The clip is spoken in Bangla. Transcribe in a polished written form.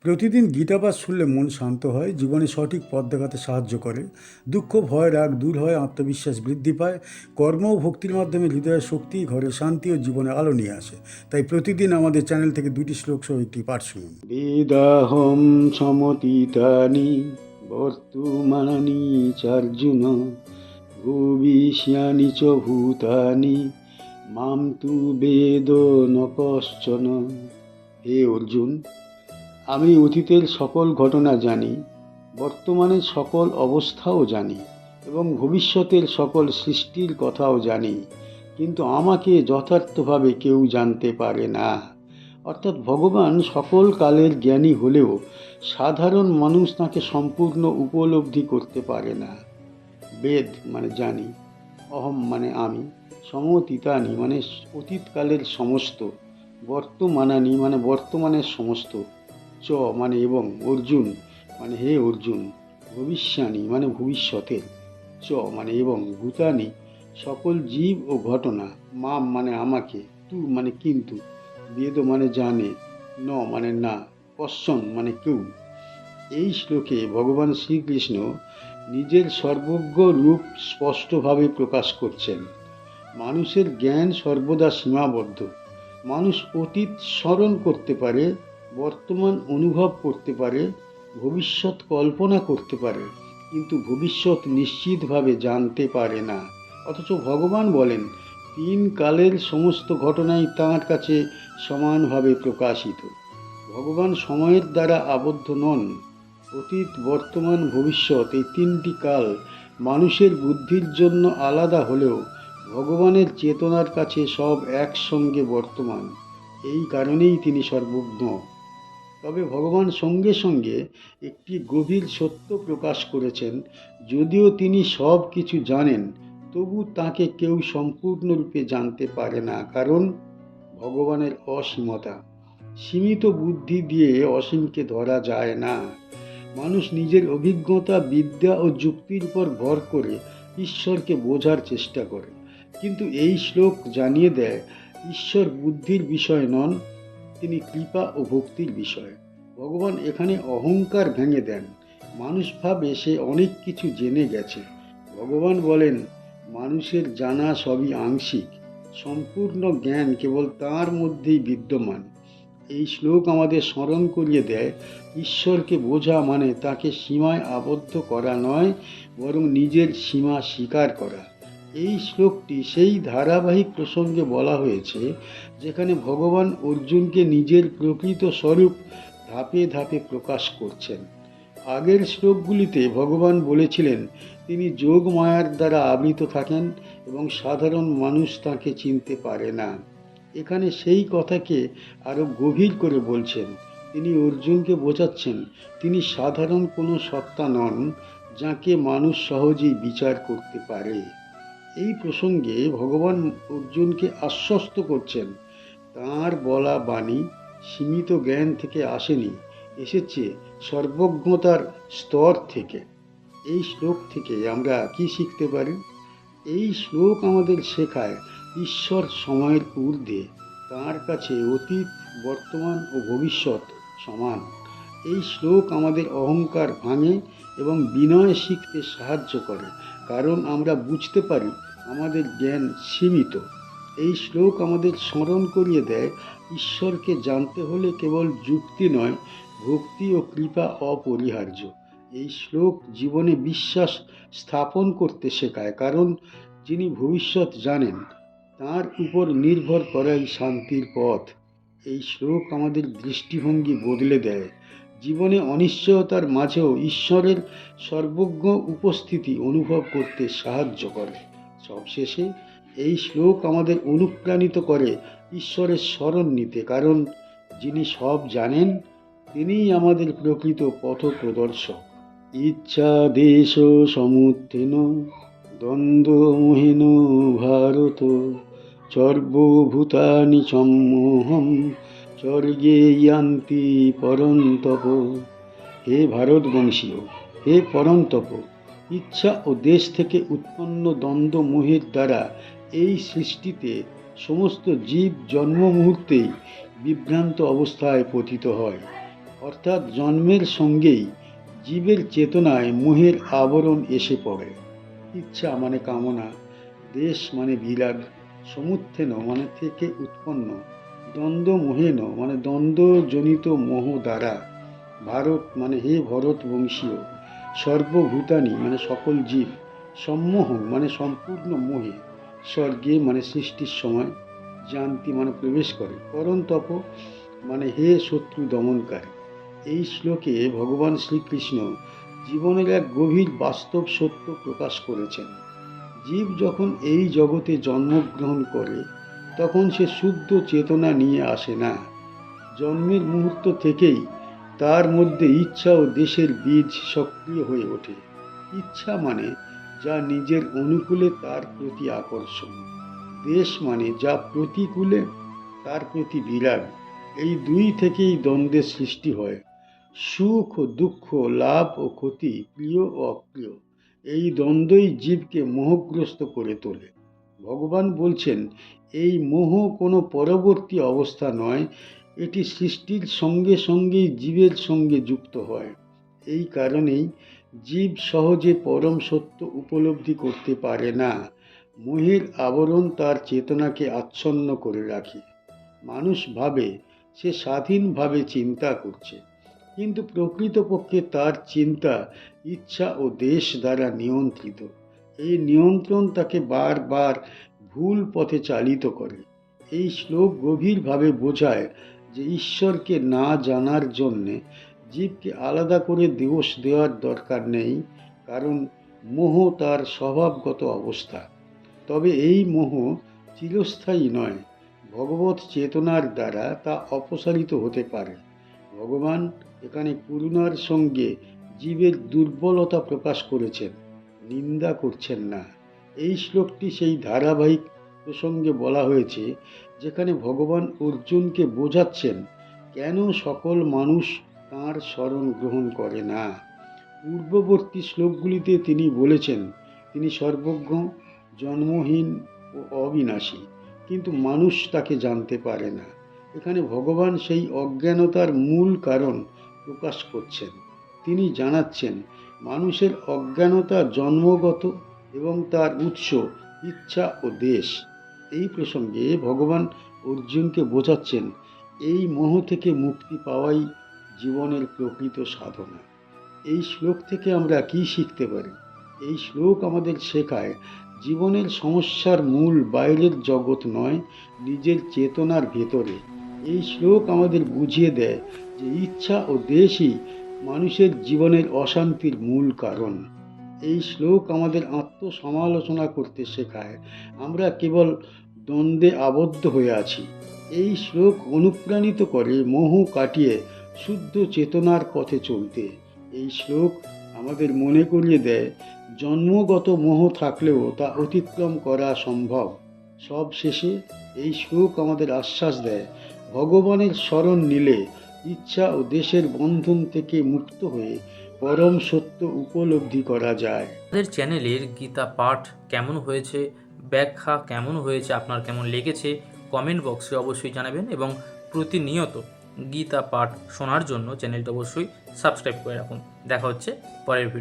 প্রতিদিন গীতাপাঠ শুনলে মন শান্ত হয়, জীবনে সঠিক পথ দেখাতে সাহায্য করে। দুঃখ, ভয়, রাগ দূর হয়, আত্মবিশ্বাস বৃদ্ধি পায়। কর্ম ও ভক্তির মাধ্যমে হৃদয়ের শক্তি, ঘরে শান্তি ও জীবনে আলো নিয়ে আসে। তাই প্রতিদিন আমাদের চ্যানেল থেকে 2টি শ্লোক সহ একটি পাঠ শুনুন। বেদাহম সমতীতানি বর্তমানানি চার্জুন ভবিষ্যানি চ ভূতানি মাম তু বেদ ন কশ্চন। হে অর্জুন, আমি অতীতের সকল ঘটনা জানি, বর্তমানের সকল অবস্থাও জানি এবং ভবিষ্যতের সকল সৃষ্টির কথাও জানি, কিন্তু আমাকে যথার্থভাবে কেউ জানতে পারে না। অর্থাৎ ভগবান সকল কালের জ্ঞানী হলেও সাধারণ মানুষ তাকে সম্পূর্ণ উপলব্ধি করতে পারে না। বেদ মানে জানি, অহম মানে আমি, সমতীতানি মানে অতীতকালের সমস্ত, বর্তমানানি মানে বর্তমানের সমস্ত, চ মানে এবং, অর্জুন মানে হে অর্জুন, ভবিষ্যানি মানে ভবিষ্যতের, চ মানে এবং, ভূতানি সকল জীব ও ঘটনা, মাম মানে আমাকে, তু মানে কিন্তু, বেদ মানে জানে, ন মানে না, কশ্বন মানে কেউ। এই শ্লোকে ভগবান শ্রীকৃষ্ণ নিজের সর্বজ্ঞ রূপ স্পষ্টভাবে প্রকাশ করছেন। মানুষের জ্ঞান সর্বদা সীমাবদ্ধ। মানুষ অতীত স্মরণ করতে পারে, বর্তমান অনুভব করতে পারে, ভবিষ্যৎ কল্পনা করতে পারে, কিন্তু ভবিষ্যৎ নিশ্চিতভাবে জানতে পারে না। অথচ ভগবান বলেন, 3 কালের সমস্ত ঘটনাই তাঁর কাছে সমানভাবে প্রকাশিত। ভগবান সময়ের দ্বারা আবদ্ধ নন। অতীত, বর্তমান, ভবিষ্যৎ এই 3টি কাল মানুষের বুদ্ধির জন্য আলাদা হলেও ভগবানের চেতনার কাছে সব একসঙ্গে বর্তমান। এই কারণেই তিনি সর্বজ্ঞ। তবে ভগবান সঙ্গে সঙ্গে একটি গভীর সত্য প্রকাশ করেছেন। যদিও তিনি সব কিছু জানেন, তবু তাকে কেউ সম্পূর্ণরূপে জানতে পারে না, কারণ ভগবানের অসীমতা। সীমিত বুদ্ধি দিয়ে অসীমকে ধরা যায় না। মানুষ নিজের অভিজ্ঞতা, বিদ্যা ও যুক্তির উপর ভর করে ঈশ্বরকে বোঝার চেষ্টা করে, কিন্তু এই শ্লোক জানিয়ে দেয় ঈশ্বর বুদ্ধির বিষয় নন, তিনি কৃপা ও ভক্তির বিষয়। ভগবান এখানে অহংকার ভেঙে দেন। মানুষ ভাবে সে অনেক কিছু জেনে গেছে। ভগবান বলেন, মানুষের জানা সবই আংশিক, সম্পূর্ণ জ্ঞান কেবল তাঁর মধ্যেই বিদ্যমান। এই শ্লোক আমাদের স্মরণ করিয়ে দেয়, ঈশ্বরকে বোঝা মানে তাকে সীমায় আবদ্ধ করা নয়, বরং নিজের সীমা স্বীকার করা। এই শ্লোকটি সেই ধারাবাহিক প্রসঙ্গে বলা হয়েছে যেখানে ভগবান অর্জুনকে নিজের প্রকৃত স্বরূপ ধাপে ধাপে প্রকাশ করছেন। আগের শ্লোকগুলিতে ভগবান বলেছিলেন তিনি যোগ মায়ার দ্বারা আবৃত থাকেন এবং সাধারণ মানুষ তাকে চিনতে পারে না। এখানে সেই কথাকে আরো গভীর করে বলছেন। তিনি অর্জুনকে বোঝাচ্ছেন তিনি সাধারণ কোনো সত্তা নন, যাকে মানুষ সহজেই বিচার করতে পারে। এই প্রসঙ্গে ভগবান অর্জুনকে আশ্বস্ত করছেন, তাঁর বলা বাণী সীমিত জ্ঞান থেকে আসেনি, এসেছে সর্বজ্ঞতার স্তর থেকে। এই শ্লোক থেকে আমরা কি শিখতে পারি? এই শ্লোক আমাদের শেখায় ঈশ্বর সময়ের ঊর্ধ্বে, তাঁর কাছে অতীত, বর্তমান ও ভবিষ্যৎ সমান। এই শ্লোক আমাদের অহংকার ভাঙে এবং বিনয় শিখতে সাহায্য করে, কারণ আমরা বুঝতে পারি আমাদের জ্ঞান সীমিত। এই শ্লোক আমাদের স্মরণ করিয়ে দেয় ঈশ্বরকে জানতে হলে কেবল যুক্তি নয়, ভক্তি ও কৃপা অপরিহার্য। এই শ্লোক জীবনে বিশ্বাস স্থাপন করতে শেখায়, কারণ যিনি ভবিষ্যৎ জানেন তার উপর নির্ভর করাই শান্তির পথ। এই শ্লোক আমাদের দৃষ্টিভঙ্গি বদলে দেয়, জীবনে অনিশ্চয়তার মাঝেও ঈশ্বরের সর্বজ্ঞ উপস্থিতি অনুভব করতে সাহায্য করে। সবশেষে এই শ্লোক আমাদের অনুপ্রাণিত করে ঈশ্বরের শরণ নিতে, কারণ যিনি সব জানেন তিনিই আমাদের প্রকৃত পথ প্রদর্শক। ইচ্ছা দেশ সমুত্থেন দ্বন্দ্বমোহেন ভারত সর্বভূতানি সম্মোহম স্বর্গে ইয়ান্তি পরন্তপ। হে ভারতবংশীয়, হে পরন্তপ, ইচ্ছা ও দেশ থেকে উৎপন্ন দ্বন্দ্ব মোহের দ্বারা এই সৃষ্টিতে সমস্ত জীব জন্ম মুহূর্তেই বিভ্রান্ত অবস্থায় পতিত হয়। অর্থাৎ জন্মের সঙ্গেই জীবের চেতনায় মোহের আবরণ এসে পড়ে। ইচ্ছা মানে কামনা, দেশ মানে বিরাগ, সমুত্থেন মানে থেকে উৎপন্ন, দ্বন্দ্ব মোহেন মানে দ্বন্দ্বজনিত মোহ দ্বারা, ভারত মানে হে ভরত বংশীয়, সর্বভূতানি মানে সকল জীব, সম্মোহন মানে সম্পূর্ণ মোহে, স্বর্গে মানে সৃষ্টির সময়, জানতি মানে প্রবেশ করে, পরন্তপ মানে হে শত্রু দমনকারী। এই শ্লোকে ভগবান শ্রীকৃষ্ণ জীবনের এক গভীর বাস্তব সত্য প্রকাশ করেছেন। জীব যখন এই জগতে জন্মগ্রহণ করে তখন সে শুদ্ধ চেতনা নিয়ে আসে না। জন্মের মুহূর্ত থেকেই তার মধ্যে ইচ্ছা ও দেশের বীজ সক্রিয় হয়ে ওঠে। ইচ্ছা মানে যা নিজের অনুকূলে তার প্রতি আকর্ষণ, দেশ মানে যা প্রতিকূলে তার প্রতি বিরাগ। এই দুই থেকেই দ্বন্দ্বের সৃষ্টি হয়। সুখ ও দুঃখ, লাভ ও ক্ষতি, প্রিয় ও অপ্রিয়, এই দ্বন্দ্বই জীবকে মোহগ্রস্ত করে তোলে। ভগবান বলছেন এই মোহ কোনো পরবর্তী অবস্থা নয়, এটি সৃষ্টির সঙ্গে সঙ্গেই জীবের সঙ্গে যুক্ত হয়। এই কারণেই জীব সহজে পরম সত্য উপলব্ধি করতে পারে না। মোহের আবরণ তার চেতনাকে আচ্ছন্ন করে রাখে। মানুষ ভাবে সে স্বাধীনভাবে চিন্তা করছে, কিন্তু প্রকৃতপক্ষে তার চিন্তা ইচ্ছা ও দেশ দ্বারা নিয়ন্ত্রিত। এই নিয়ন্ত্রণ তাকে বারবার ভুল পথে চালিত করে। এই শ্লোক গভীরভাবে বোঝায় যে ঈশ্বরকে না জানার জন্যে জীবকে আলাদা করে দোষ দেওয়ার দরকার নেই, কারণ মোহ তার স্বভাবগত অবস্থা। তবে এই মোহ চিরস্থায়ী নয়, ভগবৎ চেতনার দ্বারা তা অপসারিত হতে পারে। ভগবান এখানে করুণার সঙ্গে জীবের দুর্বলতা প্রকাশ করেছেন, নিন্দা করছেন না। এই শ্লোকটি সেই ধারাবাহিক প্রসঙ্গে বলা হয়েছে যেখানে ভগবান অর্জুনকে বোঝাচ্ছেন কেন সকল মানুষ তাঁর শরণ গ্রহণ করে না। পূর্ববর্তী শ্লোকগুলিতে তিনি বলেছেন তিনি সর্বজ্ঞ, জন্মহীন ও অবিনাশী, কিন্তু মানুষ তাকে জানতে পারে না। এখানে ভগবান সেই অজ্ঞানতার মূল কারণ প্রকাশ করছেন। তিনি জানাচ্ছেন মানুষের অজ্ঞানতা জন্মগত এবং তার উৎস ইচ্ছা ও দেশ। এই প্রসঙ্গে ভগবান অর্জুনকে বোঝাচ্ছেন এই মোহ থেকে মুক্তি পাওয়াই জীবনের প্রকৃত সাধনা। এই শ্লোক থেকে আমরা কি শিখতে পারি? এই শ্লোক আমাদের শেখায় জীবনের সমস্যার মূল বাইরের জগৎ নয়, নিজের চেতনার ভেতরে। এই শ্লোক আমাদের বুঝিয়ে দেয় যে ইচ্ছা ও দেশই মানুষের জীবনের অশান্তির মূল কারণ। এই শ্লোক আমাদের আত্মসমালোচনা করতে শেখায় আমরা কেবল দ্বন্দ্বে আবদ্ধ হয়ে আছি। এই শ্লোক অনুপ্রাণিত করে মোহ কাটিয়ে শুদ্ধ চেতনার পথে চলতে। এই শ্লোক আমাদের মনে করিয়ে দেয় জন্মগত মোহ থাকলেও তা অতিক্রম করা সম্ভব। সব শেষে এই শ্লোক আমাদের আশ্বাস দেয় ভগবানের শরণ নিলে ইচ্ছা ও দেশের বন্ধন থেকে মুক্ত হয়ে পরম সত্য উপলব্ধি করা যায়। আমাদের চ্যানেলের গীতা পাঠ কেমন হয়েছে, ব্যাখ্যা কেমন হয়েছে, আপনার কেমন লেগেছে কমেন্ট বক্সে অবশ্যই জানাবেন, এবং প্রতিনিয়ত গীতা পাঠ শোনার জন্য চ্যানেলটা অবশ্যই সাবস্ক্রাইব করে রাখুন। দেখা হচ্ছে পরের ভিডিও।